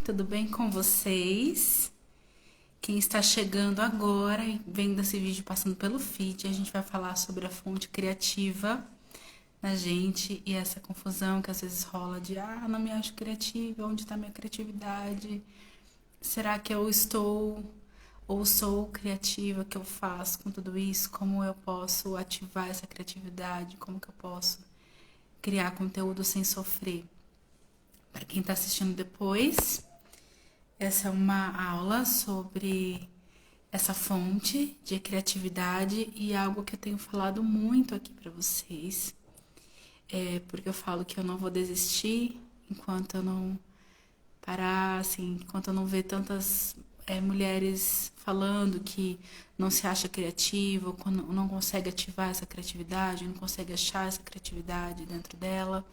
Tudo bem com vocês? Quem está chegando agora e vendo esse vídeo passando pelo feed, a gente vai falar sobre a fonte criativa na gente e essa confusão que às vezes rola de não me acho criativa, onde está minha criatividade? Será que eu estou ou sou criativa? O que eu faço com tudo isso? Como eu posso ativar essa criatividade? Como que eu posso criar conteúdo sem sofrer? Para quem está assistindo depois, essa é uma aula sobre essa fonte de criatividade e algo que eu tenho falado muito aqui para vocês. Porque eu falo que eu não vou desistir enquanto eu não parar, assim, enquanto eu não ver tantas mulheres falando que não se acha criativa, ou não consegue ativar essa criatividade, não consegue achar essa criatividade dentro dela,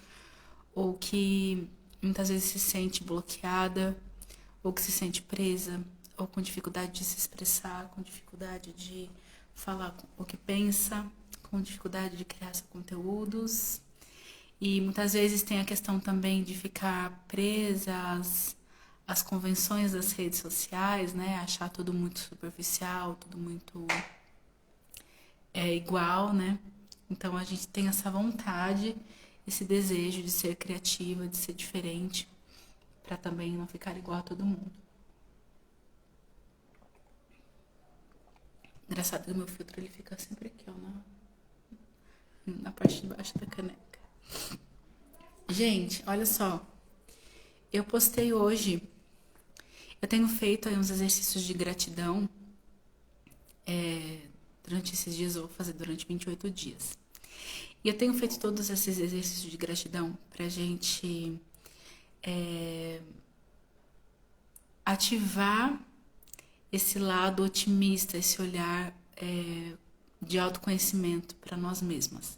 ou que muitas vezes se sente bloqueada, ou que se sente presa, ou com dificuldade de se expressar, com dificuldade de falar o que pensa, com dificuldade de criar seus conteúdos. E muitas vezes tem a questão também de ficar presa às convenções das redes sociais, né? Achar tudo muito superficial, tudo muito igual, né? Então a gente tem essa vontade, esse desejo de ser criativa, de ser diferente, para também não ficar igual a todo mundo. Engraçado que o meu filtro ele fica sempre aqui, ó, na parte de baixo da caneca. Gente, olha só. Eu postei hoje. Eu tenho feito aí uns exercícios de gratidão. Durante esses dias, eu vou fazer durante 28 dias. E eu tenho feito todos esses exercícios de gratidão pra gente ativar esse lado otimista, esse olhar de autoconhecimento para nós mesmas.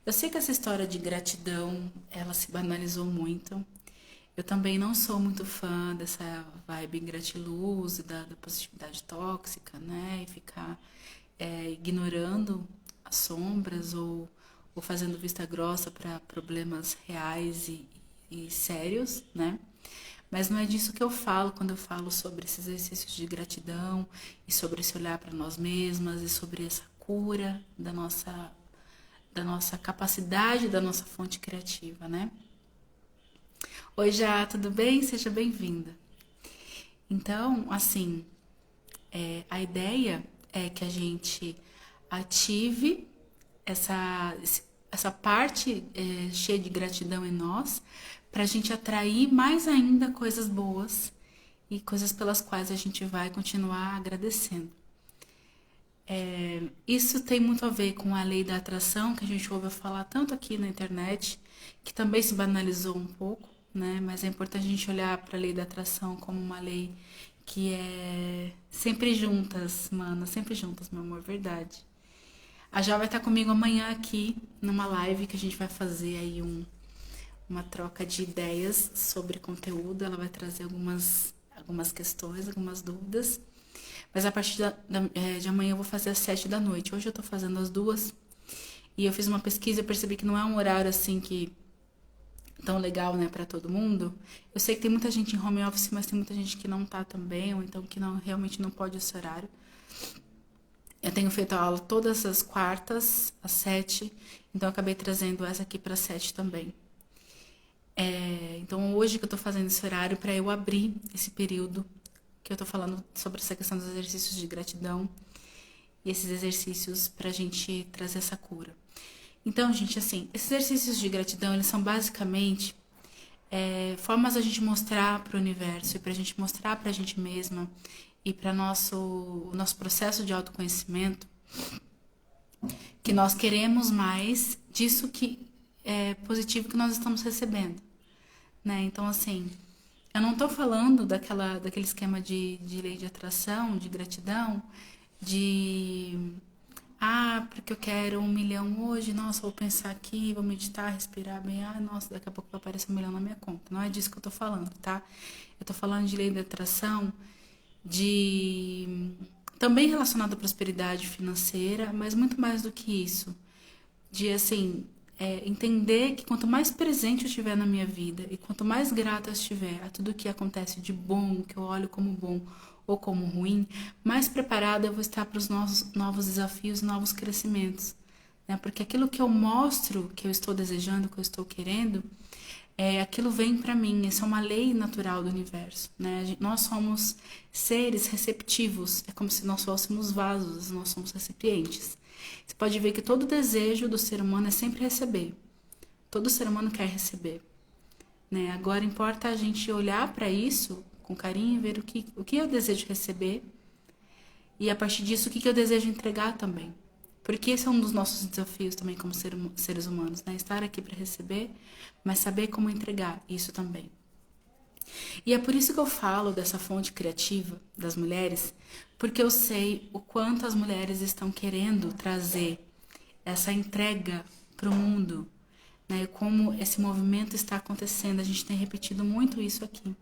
Eu sei que essa história de gratidão, ela se banalizou muito. Eu também não sou muito fã dessa vibe gratiluz e da positividade tóxica, né? E ficar ignorando as sombras ou fazendo vista grossa para problemas reais e sérios, né? Mas não é disso que eu falo quando eu falo sobre esses exercícios de gratidão e sobre esse olhar para nós mesmas e sobre essa cura da nossa capacidade, da nossa fonte criativa, né? Oi, Já, tudo bem? Seja bem-vinda. Então, assim, a ideia é que a gente ative essa parte cheia de gratidão em nós, para a gente atrair mais ainda coisas boas e coisas pelas quais a gente vai continuar agradecendo. Isso tem muito a ver com a lei da atração, que a gente ouve falar tanto aqui na internet, que também se banalizou um pouco, né? Mas é importante a gente olhar para a lei da atração como uma lei que é sempre juntas, mana, sempre juntas, meu amor, verdade. A Já vai estar comigo amanhã aqui numa live que a gente vai fazer aí uma troca de ideias sobre conteúdo. Ela vai trazer algumas questões, algumas dúvidas. Mas a partir de amanhã eu vou fazer às 7 da noite. Hoje eu tô fazendo às 2. E eu fiz uma pesquisa e percebi que não é um horário assim que tão legal, né, para todo mundo. Eu sei que tem muita gente em home office, mas tem muita gente que não tá também, ou então que realmente não pode esse horário. Eu tenho feito a aula todas as quartas, às 7. Então eu acabei trazendo essa aqui para 7 também. Então hoje que eu tô fazendo esse horário para eu abrir esse período que eu tô falando sobre essa questão dos exercícios de gratidão e esses exercícios pra gente trazer essa cura. Então, gente, assim, esses exercícios de gratidão, eles são basicamente formas da gente mostrar pro universo e pra gente mostrar pra gente mesma e para o nosso processo de autoconhecimento que nós queremos mais disso que é positivo que nós estamos recebendo, né? Então, assim, eu não tô falando daquele esquema de lei de atração, de gratidão, de porque eu quero 1 milhão hoje, nossa, vou pensar aqui, vou meditar, respirar bem, nossa, daqui a pouco vai aparecer 1 milhão na minha conta. Não é disso que eu tô falando, tá? Eu tô falando de lei de atração, também relacionado à prosperidade financeira, mas muito mais do que isso. De, assim, entender que quanto mais presente eu estiver na minha vida e quanto mais grata eu estiver a tudo que acontece de bom, que eu olho como bom ou como ruim, mais preparada eu vou estar para os novos desafios, novos crescimentos. Né? Porque aquilo que eu mostro, que eu estou desejando, que eu estou querendo, aquilo vem para mim. Essa é uma lei natural do universo. Né? Nós somos seres receptivos, é como se nós fôssemos vasos, nós somos recipientes. Você pode ver que todo desejo do ser humano é sempre receber. Todo ser humano quer receber. Né? Agora importa a gente olhar para isso com carinho e ver o que eu desejo receber e a partir disso o que eu desejo entregar também. Porque esse é um dos nossos desafios também como seres humanos, né? Estar aqui para receber, mas saber como entregar isso também. E é por isso que eu falo dessa fonte criativa das mulheres, porque eu sei o quanto as mulheres estão querendo trazer essa entrega para o mundo, né? Como esse movimento está acontecendo. A gente tem repetido muito isso aqui,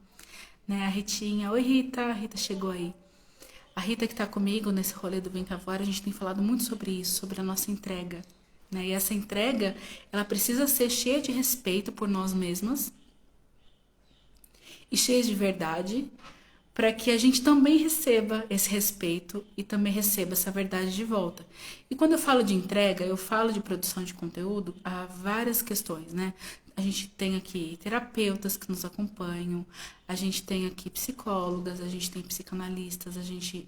né? A Ritinha, oi Rita, a Rita chegou aí. A Rita que está comigo nesse rolê do Bem Cavora, a gente tem falado muito sobre isso, sobre a nossa entrega, né? E essa entrega, ela precisa ser cheia de respeito por nós mesmas e cheia de verdade, para que a gente também receba esse respeito e também receba essa verdade de volta. E quando eu falo de entrega, eu falo de produção de conteúdo, há várias questões, né? A gente tem aqui terapeutas que nos acompanham, a gente tem aqui psicólogas, a gente tem psicanalistas,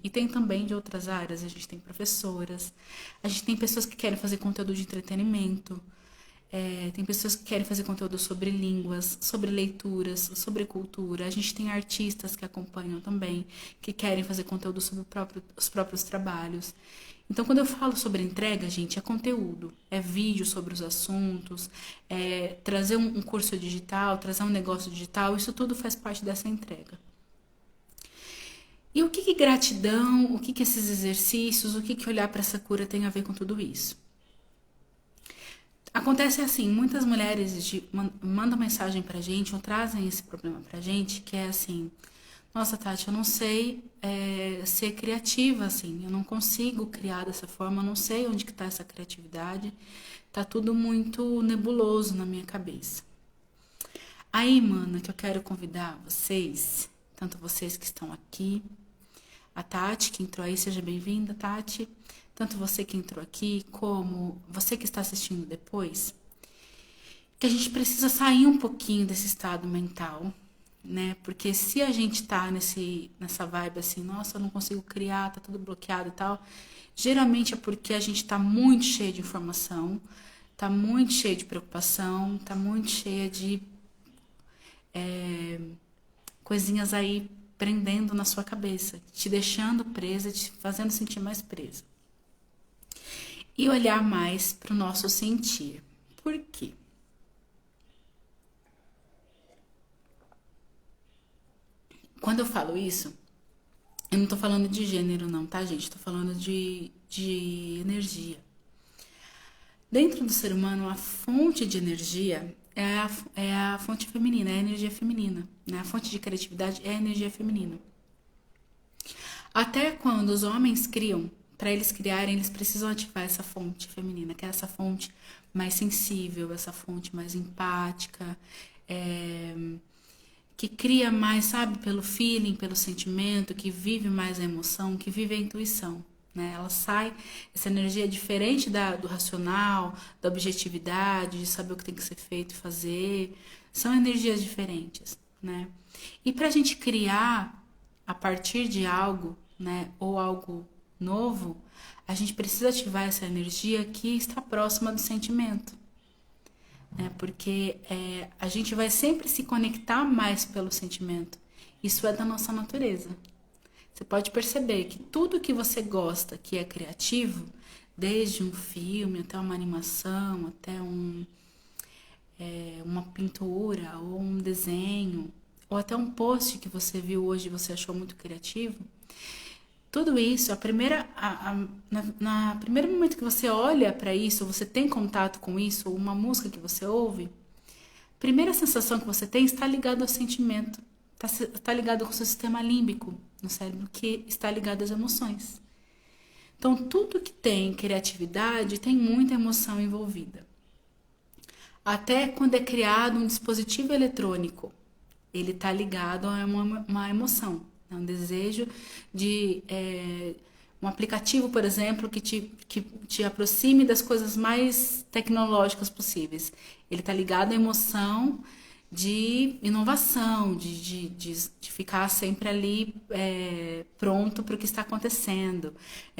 e tem também de outras áreas, a gente tem professoras, a gente tem pessoas que querem fazer conteúdo de entretenimento, tem pessoas que querem fazer conteúdo sobre línguas, sobre leituras, sobre cultura. A gente tem artistas que acompanham também, que querem fazer conteúdo sobre os próprios trabalhos. Então, quando eu falo sobre entrega, gente, é conteúdo, é vídeo sobre os assuntos, é trazer um curso digital, trazer um negócio digital, isso tudo faz parte dessa entrega. E o que gratidão, o que esses exercícios, o que olhar para essa cura tem a ver com tudo isso? Acontece assim, muitas mulheres mandam mensagem pra gente ou trazem esse problema pra gente, que é assim, nossa Tati, eu não sei ser criativa assim, eu não consigo criar dessa forma, eu não sei onde que tá essa criatividade, tá tudo muito nebuloso na minha cabeça. Aí, mana, que eu quero convidar vocês, tanto vocês que estão aqui, a Tati que entrou aí, seja bem-vinda, Tati. Tanto você que entrou aqui, como você que está assistindo depois, que a gente precisa sair um pouquinho desse estado mental, né? Porque se a gente tá nessa vibe assim, nossa, eu não consigo criar, tá tudo bloqueado e tal, geralmente é porque a gente tá muito cheio de informação, tá muito cheio de preocupação, tá muito cheia de coisinhas aí prendendo na sua cabeça, te deixando presa, te fazendo sentir mais presa. E olhar mais para o nosso sentir. Por quê? Quando eu falo isso, eu não tô falando de gênero não, tá, gente? Tô falando de energia. Dentro do ser humano, a fonte de energia é a fonte feminina, é a energia feminina. Né? A fonte de criatividade é a energia feminina. Até quando os homens criam, para eles criarem, eles precisam ativar essa fonte feminina, que é essa fonte mais sensível, essa fonte mais empática, que cria mais, sabe, pelo feeling, pelo sentimento, que vive mais a emoção, que vive a intuição. Né? Ela sai, essa energia é diferente do racional, da objetividade, de saber o que tem que ser feito e fazer. São energias diferentes. Né? E para a gente criar a partir de algo, né, ou algo novo, a gente precisa ativar essa energia que está próxima do sentimento. Né? Porque a gente vai sempre se conectar mais pelo sentimento. Isso é da nossa natureza. Você pode perceber que tudo que você gosta, que é criativo, desde um filme até uma animação, até uma pintura ou um desenho, ou até um post que você viu hoje e você achou muito criativo, tudo isso, na primeiro momento que você olha para isso, você tem contato com isso, ou uma música que você ouve, a primeira sensação que você tem está ligada ao sentimento, está ligado com o seu sistema límbico no cérebro, que está ligado às emoções. Então, tudo que tem criatividade tem muita emoção envolvida. Até quando é criado um dispositivo eletrônico, ele está ligado a uma emoção, né? Um desejo de um aplicativo, por exemplo, que te aproxime das coisas mais tecnológicas possíveis. Ele está ligado à emoção de inovação, de ficar sempre ali pronto para o que está acontecendo.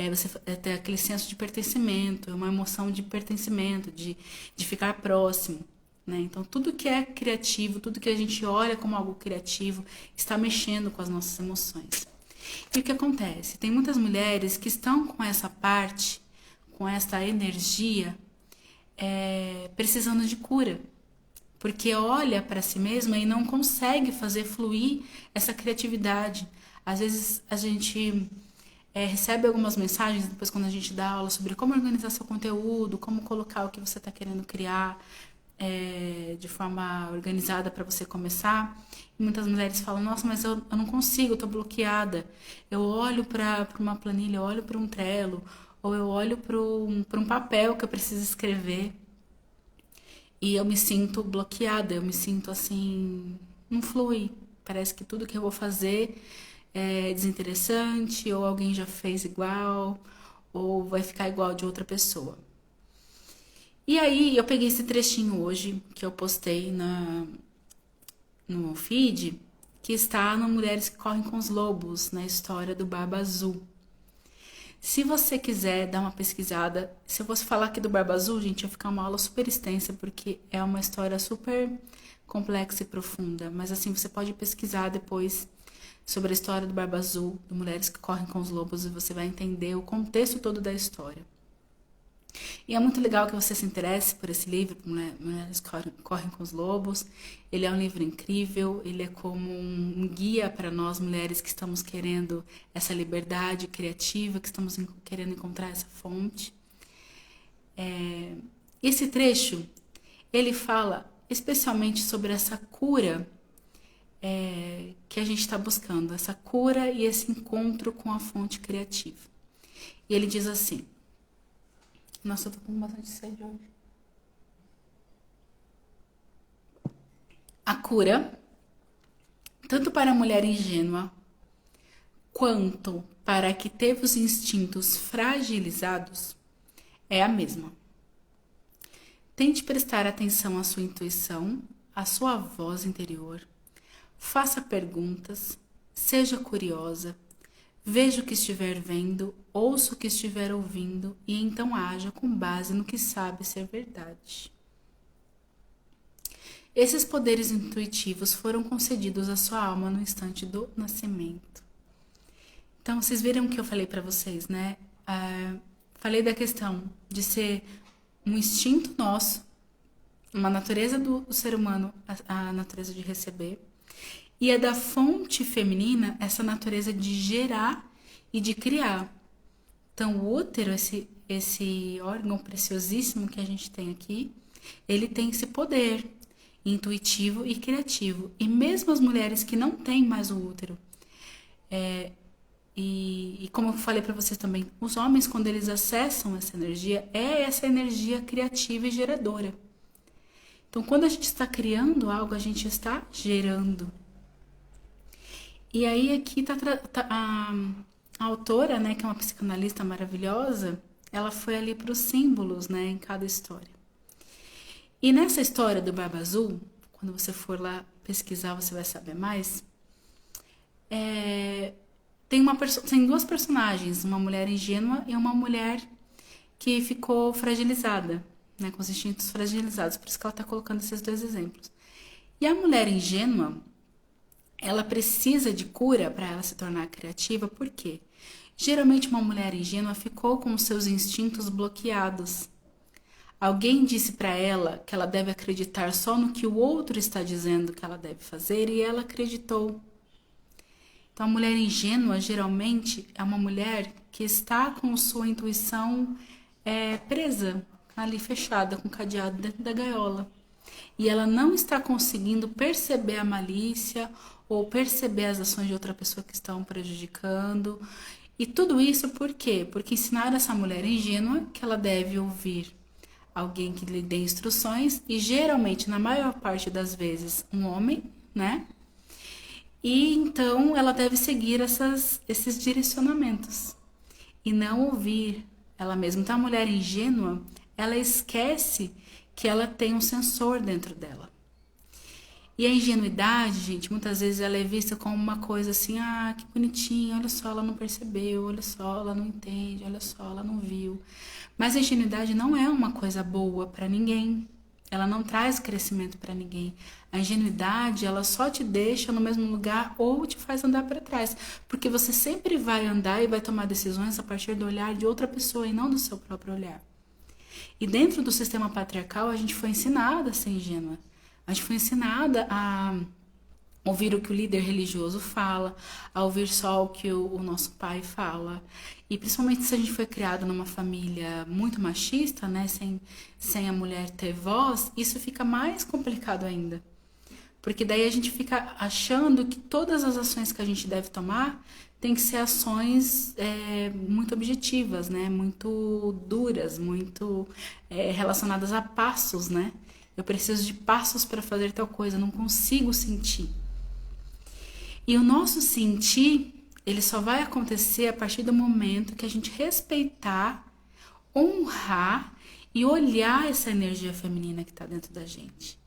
Você tem aquele senso de pertencimento, uma emoção de pertencimento, de ficar próximo. Né? Então, tudo que é criativo, tudo que a gente olha como algo criativo, está mexendo com as nossas emoções. E o que acontece? Tem muitas mulheres que estão com essa parte, com essa energia, precisando de cura. Porque olha para si mesma e não consegue fazer fluir essa criatividade. Às vezes a gente recebe algumas mensagens depois quando a gente dá aula sobre como organizar seu conteúdo, como colocar o que você está querendo criar de forma organizada para você começar. E muitas mulheres falam, nossa, mas eu não consigo, eu estou bloqueada. Eu olho para uma planilha, eu olho para um Trello, ou eu olho para um papel que eu preciso escrever. E eu me sinto bloqueada, eu me sinto assim, não flui. Parece que tudo que eu vou fazer é desinteressante, ou alguém já fez igual, ou vai ficar igual de outra pessoa. E aí eu peguei esse trechinho hoje, que eu postei no feed, que está no Mulheres que Correm com os Lobos, na história do Barba Azul. Se você quiser dar uma pesquisada, se eu fosse falar aqui do Barba Azul, gente, ia ficar uma aula super extensa, porque é uma história super complexa e profunda. Mas assim, você pode pesquisar depois sobre a história do Barba Azul, do Mulheres que Correm com os Lobos, e você vai entender o contexto todo da história. E é muito legal que você se interesse por esse livro, Mulheres Correm com os Lobos. Ele é um livro incrível, ele é como um guia para nós mulheres que estamos querendo essa liberdade criativa, que estamos querendo encontrar essa fonte. Esse trecho, ele fala especialmente sobre essa cura que a gente está buscando, essa cura e esse encontro com a fonte criativa. E ele diz assim, nossa, eu tô com bastante sede hoje. A cura, tanto para a mulher ingênua, quanto para a que teve os instintos fragilizados, é a mesma. Tente prestar atenção à sua intuição, à sua voz interior. Faça perguntas, seja curiosa, veja o que estiver vendo, ouça o que estiver ouvindo e então haja com base no que sabe ser verdade. Esses poderes intuitivos foram concedidos à sua alma no instante do nascimento. Então, vocês viram o que eu falei para vocês, né? Falei da questão de ser um instinto nosso, uma natureza do ser humano, a natureza de receber, e é da fonte feminina essa natureza de gerar e de criar. Então, o útero, esse órgão preciosíssimo que a gente tem aqui, ele tem esse poder intuitivo e criativo. E mesmo as mulheres que não têm mais o útero, e como eu falei para vocês também, os homens, quando eles acessam essa energia, é essa energia criativa e geradora. Então, quando a gente está criando algo, a gente está gerando. E aí aqui a autora, né, que é uma psicanalista maravilhosa, ela foi ali para os símbolos, né, em cada história. E nessa história do Barba Azul, quando você for lá pesquisar, você vai saber mais, tem duas personagens, uma mulher ingênua e uma mulher que ficou fragilizada, né, com os instintos fragilizados, por isso que ela está colocando esses dois exemplos. E a mulher ingênua, ela precisa de cura para ela se tornar criativa, por quê? Geralmente uma mulher ingênua ficou com os seus instintos bloqueados. Alguém disse para ela que ela deve acreditar só no que o outro está dizendo que ela deve fazer e ela acreditou. Então a mulher ingênua geralmente é uma mulher que está com sua intuição presa, ali fechada, com o cadeado dentro da gaiola. E ela não está conseguindo perceber a malícia ou perceber as ações de outra pessoa que estão prejudicando. E tudo isso por quê? Porque ensinaram essa mulher ingênua que ela deve ouvir alguém que lhe dê instruções, e geralmente, na maior parte das vezes, um homem, né? E então ela deve seguir esses direcionamentos e não ouvir ela mesma. Então a mulher ingênua, ela esquece que ela tem um sensor dentro dela. E a ingenuidade, gente, muitas vezes ela é vista como uma coisa assim, ah, que bonitinha, olha só, ela não percebeu, olha só, ela não entende, olha só, ela não viu. Mas a ingenuidade não é uma coisa boa para ninguém. Ela não traz crescimento para ninguém. A ingenuidade, ela só te deixa no mesmo lugar ou te faz andar para trás. Porque você sempre vai andar e vai tomar decisões a partir do olhar de outra pessoa e não do seu próprio olhar. E dentro do sistema patriarcal, a gente foi ensinada a ser ingênua. A gente foi ensinada a ouvir o que o líder religioso fala, a ouvir só o que o nosso pai fala. E principalmente se a gente foi criado numa família muito machista, né, sem a mulher ter voz, isso fica mais complicado ainda. Porque daí a gente fica achando que todas as ações que a gente deve tomar tem que ser ações muito objetivas, né, muito duras, muito relacionadas a passos, né? Eu preciso de passos para fazer tal coisa, não consigo sentir. E o nosso sentir, ele só vai acontecer a partir do momento que a gente respeitar, honrar e olhar essa energia feminina que está dentro da gente.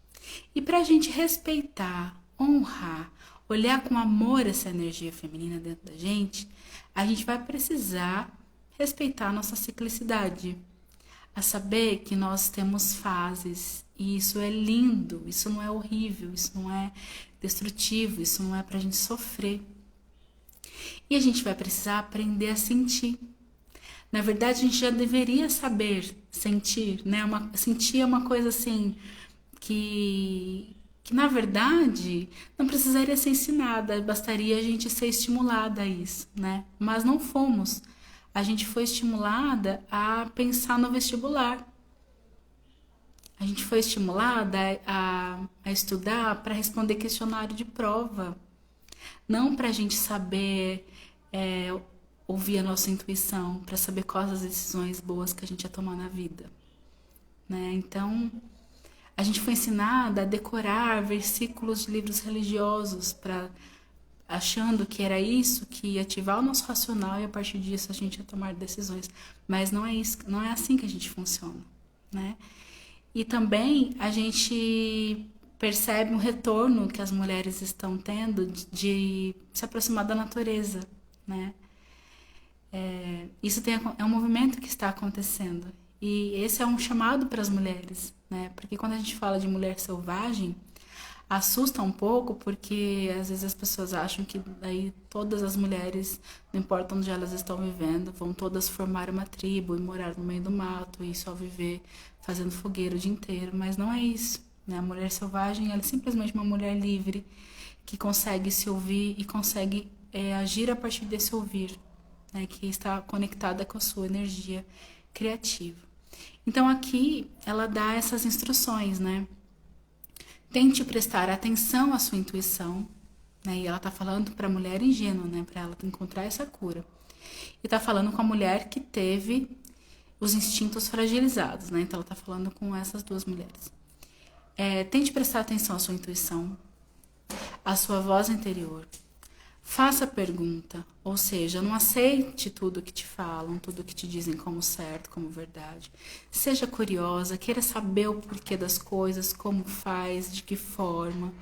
E para a gente respeitar, honrar, olhar com amor essa energia feminina dentro da gente, a gente vai precisar respeitar a nossa ciclicidade. A saber que nós temos fases e isso é lindo, isso não é horrível, isso não é destrutivo, isso não é pra gente sofrer. E a gente vai precisar aprender a sentir. Na verdade, a gente já deveria saber sentir, né? Sentir é uma coisa assim que na verdade não precisaria ser ensinada, bastaria a gente ser estimulada a isso, né? Mas não fomos. A gente foi estimulada a pensar no vestibular. A gente foi estimulada a estudar para responder questionário de prova. Não para a gente saber ouvir a nossa intuição, para saber quais as decisões boas que a gente ia tomar na vida. Né? Então, a gente foi ensinada a decorar versículos de livros religiosos achando que era isso que ia ativar o nosso racional e a partir disso a gente ia tomar decisões. Mas não é isso, não é assim que a gente funciona, né? E também a gente percebe um retorno que as mulheres estão tendo de se aproximar da natureza, né? Isso é um movimento que está acontecendo. E esse é um chamado para as mulheres, né? Porque quando a gente fala de mulher selvagem, assusta um pouco porque às vezes as pessoas acham que daí todas as mulheres, não importa onde elas estão vivendo, vão todas formar uma tribo e morar no meio do mato e só viver fazendo fogueira o dia inteiro, mas não é isso, né? A mulher selvagem, ela é simplesmente uma mulher livre que consegue se ouvir e consegue agir a partir desse ouvir, né? Que está conectada com a sua energia criativa. Então aqui ela dá essas instruções, né? Tente prestar atenção à sua intuição, né? E ela está falando para a mulher ingênua, né? Para ela encontrar essa cura. E está falando com a mulher que teve os instintos fragilizados, né? Então ela está falando com essas duas mulheres. Tente prestar atenção à sua intuição, à sua voz interior. Faça pergunta, ou seja, não aceite tudo que te falam, tudo que te dizem como certo, como verdade. Seja curiosa, queira saber o porquê das coisas, como faz, de que forma.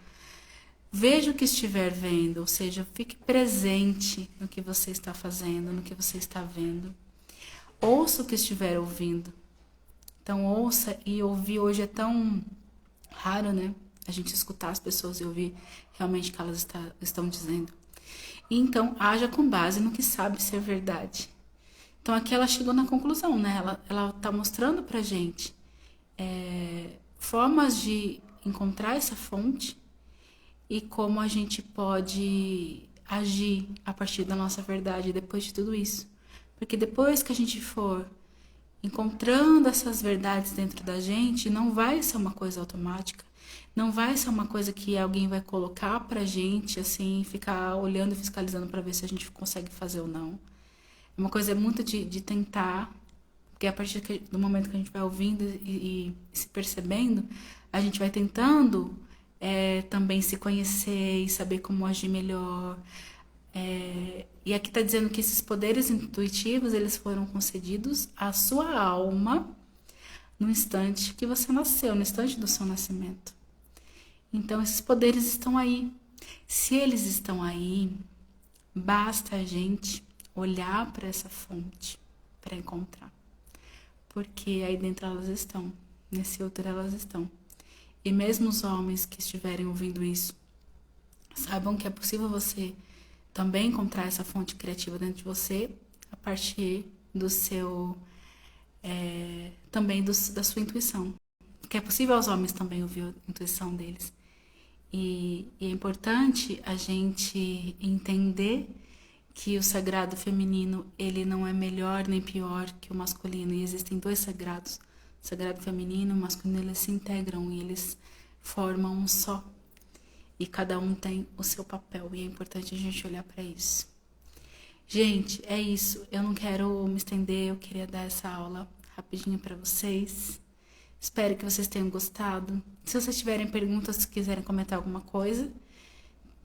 Veja o que estiver vendo, ou seja, fique presente no que você está fazendo, no que você está vendo. Ouça o que estiver ouvindo. Então ouça, e ouvir hoje é tão raro, né? A gente escutar as pessoas e ouvir realmente o que elas estão dizendo. E então, haja com base no que sabe ser verdade. Então, aqui ela chegou na conclusão, né? Ela está mostrando pra gente formas de encontrar essa fonte e como a gente pode agir a partir da nossa verdade depois de tudo isso. Porque depois que a gente for encontrando essas verdades dentro da gente, não vai ser uma coisa automática. Não vai ser uma coisa que alguém vai colocar pra gente, assim, ficar olhando e fiscalizando pra ver se a gente consegue fazer ou não. É uma coisa muito de tentar, Porque a partir do momento que a gente vai ouvindo e se percebendo, a gente vai tentando também se conhecer e saber como agir melhor. E aqui está dizendo que esses poderes intuitivos, eles foram concedidos à sua alma no instante que você nasceu, no instante do seu nascimento. Então, esses poderes estão aí. Se eles estão aí, basta a gente olhar para essa fonte para encontrar. Porque aí dentro elas estão, nesse outro elas estão. E mesmo os homens que estiverem ouvindo isso, saibam que é possível você também encontrar essa fonte criativa dentro de você a partir do seu também da sua intuição. Que é possível aos homens também ouvir a intuição deles. E é importante a gente entender que o sagrado feminino, ele não é melhor nem pior que o masculino. E existem dois sagrados. O sagrado feminino e o masculino, eles se integram e eles formam um só. E cada um tem o seu papel. E é importante a gente olhar para isso. Gente, é isso. Eu não quero me estender. Eu queria dar essa aula rapidinho para vocês. Espero que vocês tenham gostado. Se vocês tiverem perguntas, se quiserem comentar alguma coisa,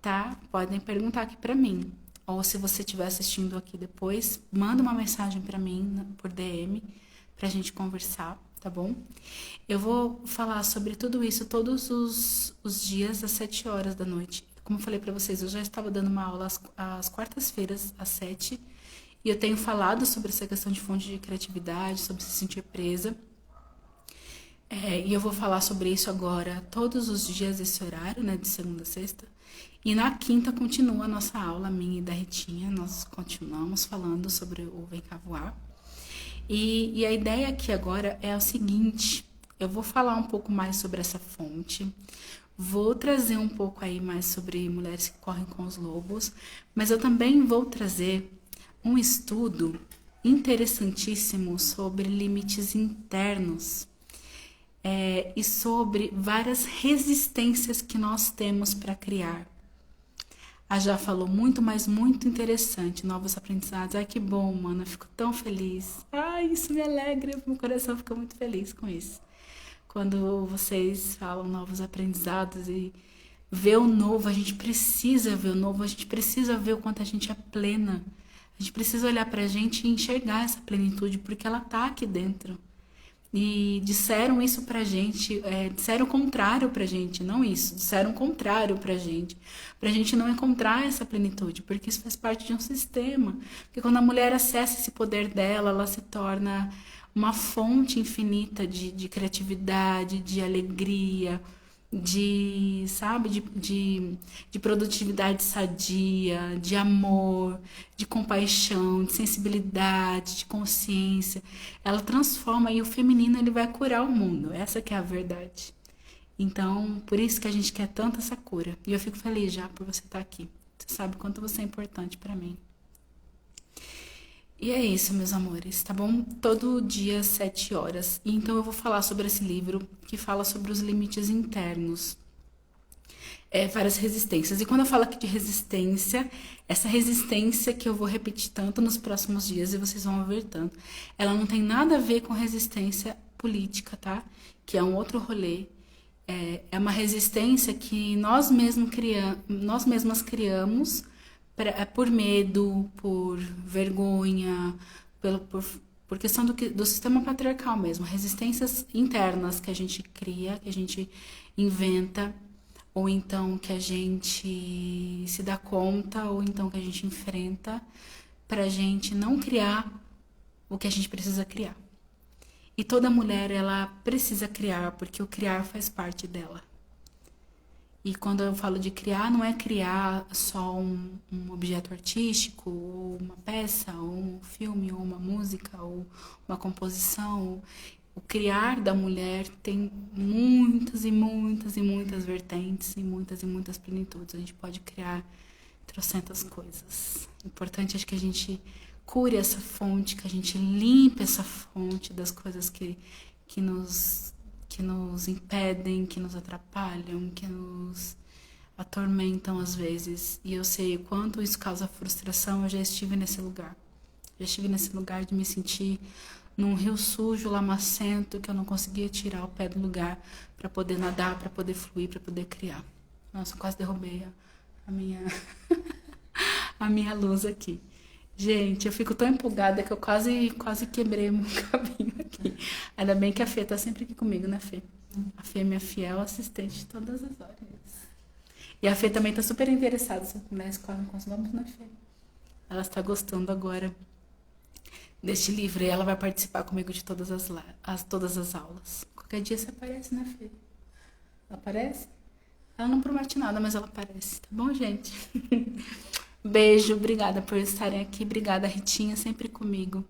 tá? Podem perguntar aqui para mim. Ou se você estiver assistindo aqui depois, manda uma mensagem para mim por DM pra gente conversar, tá bom? Eu vou falar sobre tudo isso todos os dias às 7 horas da noite. Como eu falei para vocês, eu já estava dando uma aula às quartas-feiras, às 7, e eu tenho falado sobre essa questão de fonte de criatividade, sobre se sentir presa. E eu vou falar sobre isso agora todos os dias desse horário, né, de segunda a sexta. E na quinta continua a nossa aula, minha e da Ritinha. Nós continuamos falando sobre o Vem Cá Voar. E a ideia aqui agora é o seguinte: eu vou falar um pouco mais sobre essa fonte, vou trazer um pouco aí mais sobre mulheres que correm com os lobos, mas eu também vou trazer um estudo interessantíssimo sobre limites internos. E sobre várias resistências que nós temos para criar. A Já falou muito, mas muito interessante, novos aprendizados. Ai, que bom, mano, eu fico tão feliz. Ai, isso me alegra, meu coração fica muito feliz com isso. Quando vocês falam novos aprendizados e ver o novo, a gente precisa ver o novo, a gente precisa ver o quanto a gente é plena. A gente precisa olhar pra gente e enxergar essa plenitude, porque ela tá aqui dentro. E disseram isso pra gente, disseram o contrário pra gente, não isso, disseram o contrário pra gente não encontrar essa plenitude, porque isso faz parte de um sistema. Porque quando a mulher acessa esse poder dela, ela se torna uma fonte infinita de criatividade, de alegria, sabe, de produtividade sadia, de amor, de compaixão, de sensibilidade, de consciência. Ela transforma e o feminino, ele vai curar o mundo. Essa que é a verdade. Então, por isso que a gente quer tanto essa cura. E eu fico feliz já por você estar aqui. Você sabe o quanto você é importante para mim. E é isso, meus amores, tá bom? Todo dia, às 7 horas. E então eu vou falar sobre esse livro que fala sobre os limites internos. Várias resistências. E quando eu falo aqui de resistência, essa resistência que eu vou repetir tanto nos próximos dias e vocês vão ouvir tanto, ela não tem nada a ver com resistência política, tá? Que é um outro rolê. É uma resistência que nós mesmas criamos por medo, por vergonha, por questão do sistema patriarcal mesmo. Resistências internas que a gente cria, que a gente inventa, ou então que a gente se dá conta, ou então que a gente enfrenta, pra gente não criar o que a gente precisa criar. E toda mulher, ela precisa criar, porque o criar faz parte dela. E quando eu falo de criar, não é criar só um objeto artístico, ou uma peça, ou um filme, ou uma música, ou uma composição. O criar da mulher tem muitas e muitas e muitas vertentes e muitas plenitudes. A gente pode criar trocentas coisas. O importante é que a gente cure essa fonte, que a gente limpe essa fonte das coisas que nos impedem, que nos atrapalham, que nos atormentam às vezes. E eu sei o quanto isso causa frustração. Eu já estive nesse lugar. Já estive nesse lugar de me sentir num rio sujo, lamacento, que eu não conseguia tirar o pé do lugar para poder nadar, para poder fluir, para poder criar. Nossa, eu quase derrubei a minha a minha luz aqui. Gente, eu fico tão empolgada que eu quase quebrei meu cabinho aqui. Ainda bem que a Fê tá sempre aqui comigo, né, Fê? A Fê é minha fiel assistente todas as horas. E a Fê também tá super interessada se eu começo com os nomes, né, Fê? Ela está gostando agora deste livro e ela vai participar comigo de todas as aulas. Qualquer dia você aparece, né, Fê? Ela aparece? Ela não promete nada, mas ela aparece, tá bom, gente? Beijo, obrigada por estarem aqui. Obrigada, Ritinha, sempre comigo.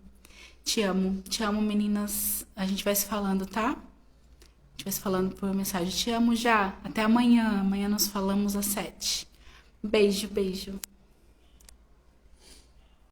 Te amo, meninas. A gente vai se falando, tá? A gente vai se falando por mensagem. Te amo já. Até amanhã. Amanhã nós falamos às 7. Beijo, beijo.